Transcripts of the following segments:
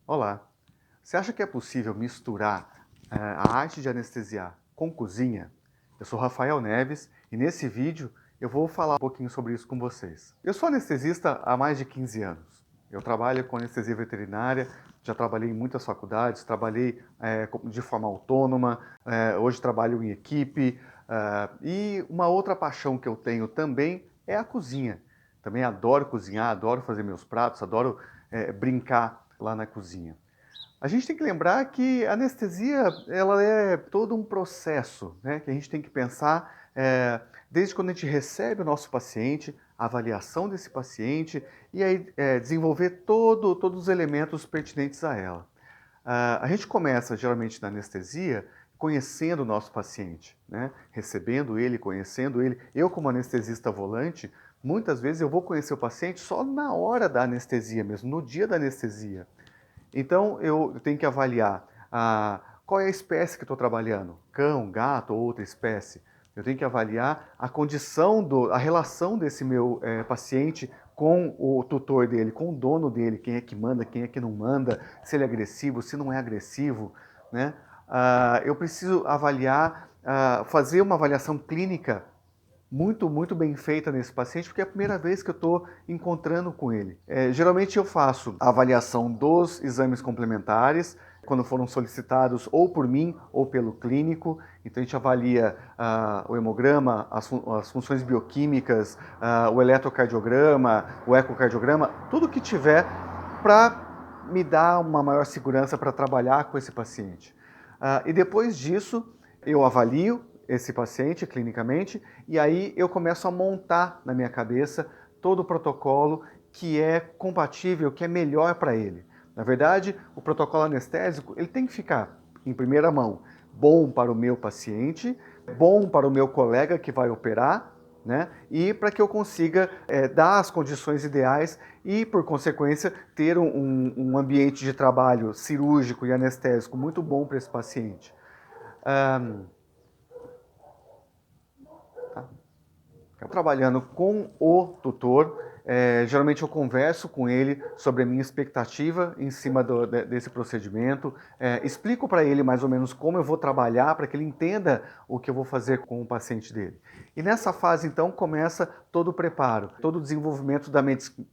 Olá! Você acha que é possível misturar a arte de anestesiar com cozinha? Eu sou Rafael Neves e nesse vídeo eu vou falar um pouquinho sobre isso com vocês. Eu sou anestesista há mais de 15 anos. Eu trabalho com anestesia veterinária, já trabalhei em muitas faculdades, trabalhei de forma autônoma, hoje trabalho em equipe. E uma outra paixão que eu tenho também é a cozinha. Também adoro cozinhar, adoro fazer meus pratos, adoro brincar lá na cozinha. A gente tem que lembrar que a anestesia ela é todo um processo, né, que a gente tem que pensar desde quando a gente recebe o nosso paciente, a avaliação desse paciente e aí desenvolver todos os elementos pertinentes a ela. A gente começa geralmente na anestesia conhecendo o nosso paciente, né, recebendo ele, conhecendo ele. Eu como anestesista volante, muitas vezes eu vou conhecer o paciente só na hora da anestesia mesmo, no dia da anestesia. Então eu tenho que avaliar qual é a espécie que estou trabalhando, cão, gato ou outra espécie. Eu tenho que avaliar a condição, a relação desse meu paciente com o tutor dele, com o dono dele, quem é que manda, quem é que não manda, se ele é agressivo, se não é agressivo, né? Eu preciso avaliar, fazer uma avaliação clínica muito bem feita nesse paciente, porque é a primeira vez que eu estou encontrando com ele. Geralmente eu faço a avaliação dos exames complementares, quando foram solicitados ou por mim ou pelo clínico. Então a gente avalia o hemograma, as funções bioquímicas, o eletrocardiograma, o ecocardiograma, tudo que tiver para me dar uma maior segurança para trabalhar com esse paciente. E depois disso eu avalio esse paciente clinicamente e aí eu começo a montar na minha cabeça todo o protocolo que é compatível, que é melhor para ele. Na verdade, o protocolo anestésico ele tem que ficar, em primeira mão, bom para o meu paciente, bom para o meu colega que vai operar, né? E para que eu consiga dar as condições ideais e, por consequência, ter um ambiente de trabalho cirúrgico e anestésico muito bom para esse paciente. Trabalhando com o tutor, geralmente eu converso com ele sobre a minha expectativa em cima desse procedimento, explico para ele mais ou menos como eu vou trabalhar para que ele entenda o que eu vou fazer com o paciente dele. E nessa fase, então, começa todo o preparo, todo o desenvolvimento,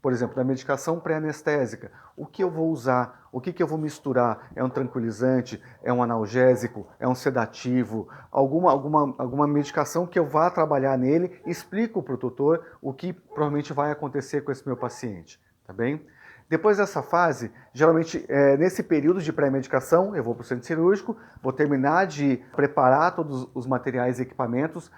por exemplo, da medicação pré-anestésica. O que eu vou usar, o que eu vou misturar? É um tranquilizante, é um analgésico, é um sedativo, alguma medicação que eu vá trabalhar nele, explico para o tutor o que provavelmente vai acontecer com esse meu paciente, tá bem? Depois dessa fase, geralmente nesse período de pré-medicação, eu vou para o centro cirúrgico, vou terminar de preparar todos os materiais e equipamentos,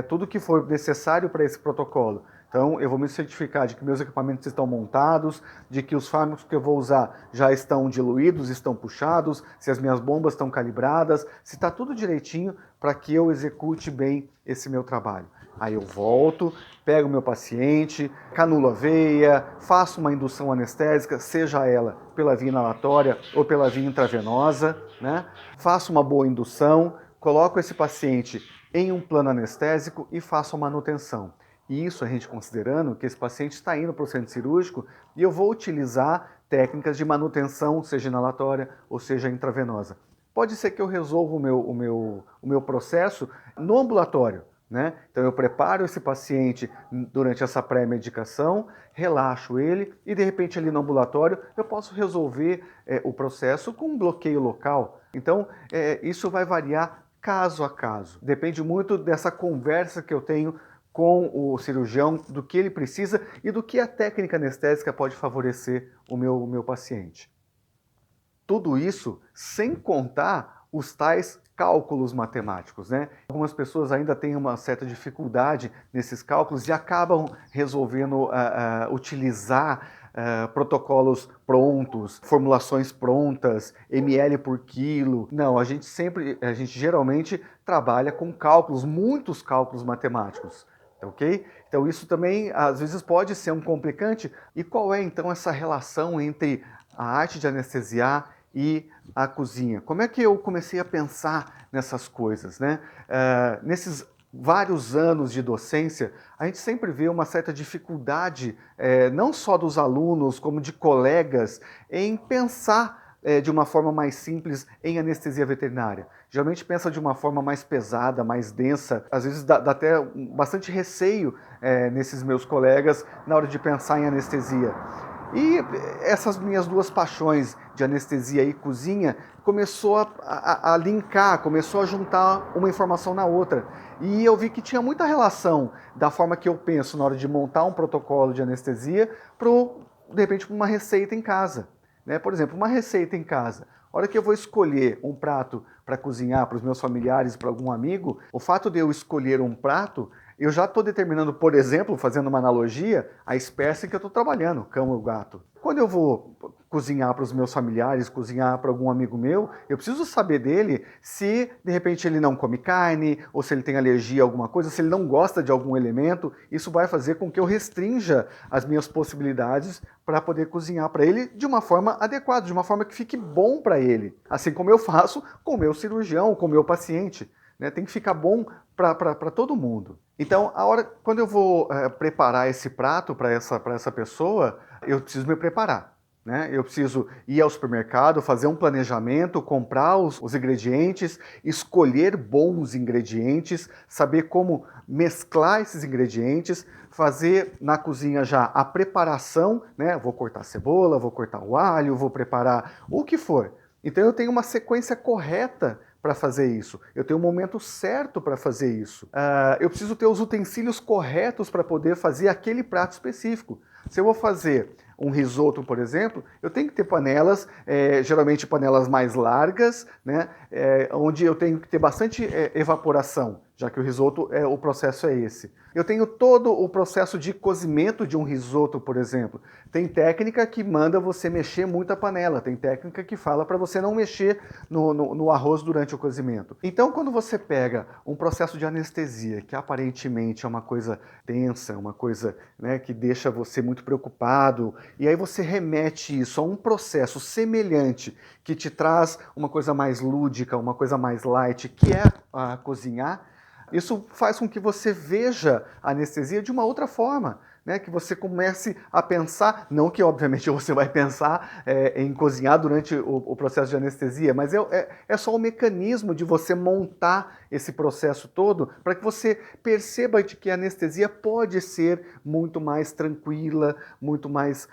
tudo que for necessário para esse protocolo. Então, eu vou me certificar de que meus equipamentos estão montados, de que os fármacos que eu vou usar já estão diluídos, estão puxados, se as minhas bombas estão calibradas, se está tudo direitinho para que eu execute bem esse meu trabalho. Aí eu volto, pego o meu paciente, canulo a veia, faço uma indução anestésica, seja ela pela via inalatória ou pela via intravenosa, né? Faço uma boa indução, coloco esse paciente em um plano anestésico e faço a manutenção. E isso a gente considerando que esse paciente está indo para o centro cirúrgico e eu vou utilizar técnicas de manutenção, seja inalatória ou seja intravenosa. Pode ser que eu resolva o meu processo no ambulatório, né? Então eu preparo esse paciente durante essa pré-medicação, relaxo ele e de repente ali no ambulatório eu posso resolver o processo com um bloqueio local. Então isso vai variar caso a caso. Depende muito dessa conversa que eu tenho com o cirurgião, do que ele precisa e do que a técnica anestésica pode favorecer o meu paciente. Tudo isso sem contar os tais cálculos matemáticos, né? Algumas pessoas ainda têm uma certa dificuldade nesses cálculos e acabam resolvendo utilizar protocolos prontos, formulações prontas, ml por quilo. Não, a gente geralmente trabalha com cálculos, muitos cálculos matemáticos. Ok? Então isso também às vezes pode ser um complicante. E qual é então essa relação entre a arte de anestesiar e a cozinha? Como é que eu comecei a pensar nessas coisas, né? Nesses vários anos de docência, a gente sempre vê uma certa dificuldade, não só dos alunos, como de colegas, em pensar de uma forma mais simples em anestesia veterinária. Geralmente pensa de uma forma mais pesada, mais densa, às vezes dá até bastante receio nesses meus colegas na hora de pensar em anestesia. E essas minhas duas paixões de anestesia e cozinha começou a linkar, começou a juntar uma informação na outra. E eu vi que tinha muita relação da forma que eu penso na hora de montar um protocolo de anestesia para, de repente, uma receita em casa. Né? Por exemplo, uma receita em casa. A hora que eu vou escolher um prato para cozinhar para os meus familiares, para algum amigo, o fato de eu escolher um prato, eu já estou determinando, por exemplo, fazendo uma analogia, a espécie que eu estou trabalhando, cão ou gato. Quando eu vou cozinhar para os meus familiares, cozinhar para algum amigo meu, eu preciso saber dele se, de repente, ele não come carne, ou se ele tem alergia a alguma coisa, se ele não gosta de algum elemento. Isso vai fazer com que eu restrinja as minhas possibilidades para poder cozinhar para ele de uma forma adequada, de uma forma que fique bom para ele. Assim como eu faço com o meu cirurgião, com o meu paciente. Né? Tem que ficar bom para todo mundo. Então, quando eu vou preparar esse prato para essa pessoa, eu preciso me preparar. Né? Eu preciso ir ao supermercado, fazer um planejamento, comprar os ingredientes, escolher bons ingredientes, saber como mesclar esses ingredientes, fazer na cozinha já a preparação, né? Vou cortar a cebola, vou cortar o alho, vou preparar o que for. Então eu tenho uma sequência correta para fazer isso. Eu tenho um momento certo para fazer isso. Eu preciso ter os utensílios corretos para poder fazer aquele prato específico. Se eu vou fazer um risoto, por exemplo, eu tenho que ter panelas, geralmente panelas mais largas, né, onde eu tenho que ter bastante evaporação, já que o risoto, o processo é esse. Eu tenho todo o processo de cozimento de um risoto, por exemplo. Tem técnica que manda você mexer muito a panela, tem técnica que fala para você não mexer no arroz durante o cozimento. Então, quando você pega um processo de anestesia, que aparentemente é uma coisa tensa, uma coisa, né, que deixa você muito preocupado, e aí você remete isso a um processo semelhante que te traz uma coisa mais lúdica, uma coisa mais light, que é cozinhar, isso faz com que você veja a anestesia de uma outra forma, né? Que você comece a pensar, não que obviamente você vai pensar em cozinhar durante o processo de anestesia, mas é só o mecanismo de você montar esse processo todo para que você perceba de que a anestesia pode ser muito mais tranquila, muito mais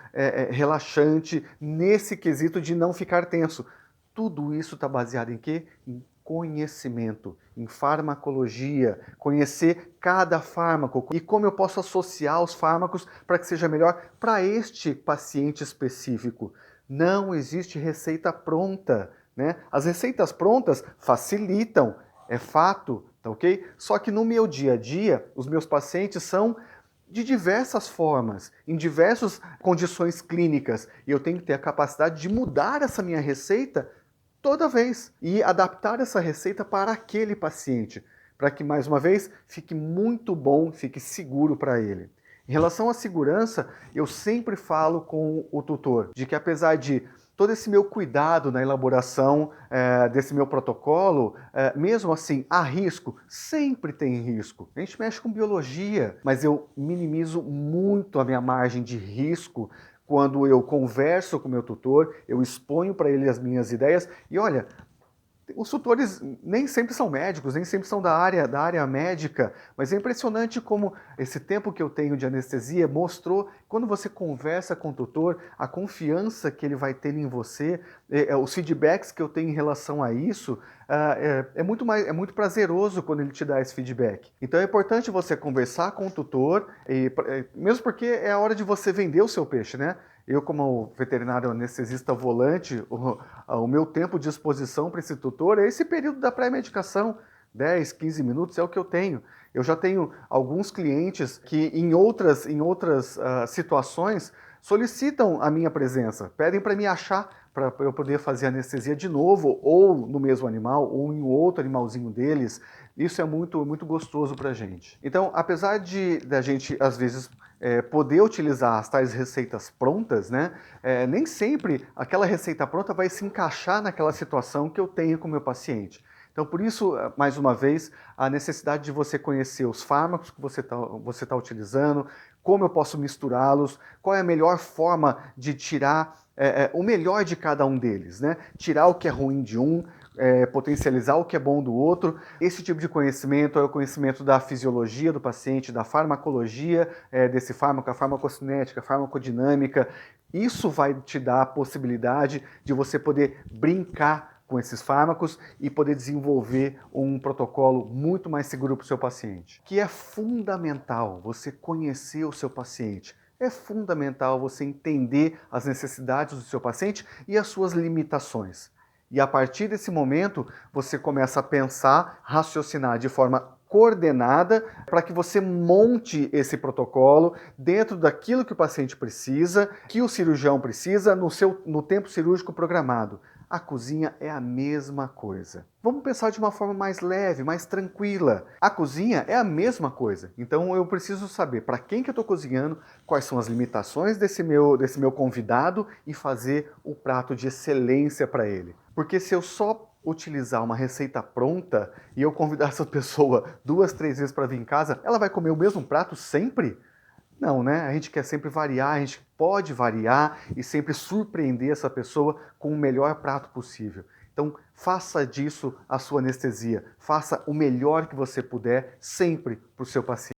relaxante, nesse quesito de não ficar tenso. Tudo isso está baseado em quê? Em conhecimento, em farmacologia, conhecer cada fármaco e como eu posso associar os fármacos para que seja melhor para este paciente específico. Não existe receita pronta, né? As receitas prontas facilitam, é fato, tá ok? Só que no meu dia a dia, os meus pacientes são de diversas formas, em diversas condições clínicas, e eu tenho que ter a capacidade de mudar essa minha receita toda vez e adaptar essa receita para aquele paciente, para que, mais uma vez, fique muito bom, fique seguro para ele. Em relação à segurança, eu sempre falo com o tutor de que, apesar de todo esse meu cuidado na elaboração desse meu protocolo, mesmo assim, há risco? Sempre tem risco. A gente mexe com biologia, mas eu minimizo muito a minha margem de risco quando eu converso com o meu tutor, eu exponho para ele as minhas ideias e olha, os tutores nem sempre são médicos, nem sempre são da área médica, mas é impressionante como esse tempo que eu tenho de anestesia mostrou, quando você conversa com o tutor, a confiança que ele vai ter em você, os feedbacks que eu tenho em relação a isso, é muito prazeroso quando ele te dá esse feedback. Então é importante você conversar com o tutor, mesmo porque é a hora de você vender o seu peixe, né? Eu, como veterinário anestesista volante, o meu tempo de exposição para esse tutor é esse período da pré-medicação, 10, 15 minutos é o que eu tenho. Eu já tenho alguns clientes que em outras situações solicitam a minha presença, pedem para me achar para eu poder fazer anestesia de novo, ou no mesmo animal, ou em outro animalzinho deles. Isso é muito, muito gostoso para a gente. Então, apesar da gente, às vezes, poder utilizar as tais receitas prontas, né? Nem sempre aquela receita pronta vai se encaixar naquela situação que eu tenho com o meu paciente. Então, por isso, mais uma vez, a necessidade de você conhecer os fármacos que você tá utilizando, como eu posso misturá-los, qual é a melhor forma de tirar o melhor de cada um deles, né? Tirar o que é ruim de um, potencializar o que é bom do outro. Esse tipo de conhecimento é o conhecimento da fisiologia do paciente, da farmacologia desse fármaco, a farmacocinética, a farmacodinâmica. Isso vai te dar a possibilidade de você poder brincar com esses fármacos e poder desenvolver um protocolo muito mais seguro para o seu paciente. Que é fundamental você conhecer o seu paciente. É fundamental você entender as necessidades do seu paciente e as suas limitações. E a partir desse momento, você começa a pensar, raciocinar de forma coordenada para que você monte esse protocolo dentro daquilo que o paciente precisa, que o cirurgião precisa no tempo cirúrgico programado. A cozinha é a mesma coisa. Vamos pensar de uma forma mais leve, mais tranquila. A cozinha é a mesma coisa. Então eu preciso saber para quem que eu estou cozinhando, quais são as limitações desse meu convidado e fazer o prato de excelência para ele. Porque se eu só utilizar uma receita pronta e eu convidar essa pessoa 2, 3 vezes para vir em casa, ela vai comer o mesmo prato sempre? Não, né? A gente quer sempre variar, a gente pode variar e sempre surpreender essa pessoa com o melhor prato possível. Então, faça disso a sua anestesia. Faça o melhor que você puder sempre para o seu paciente.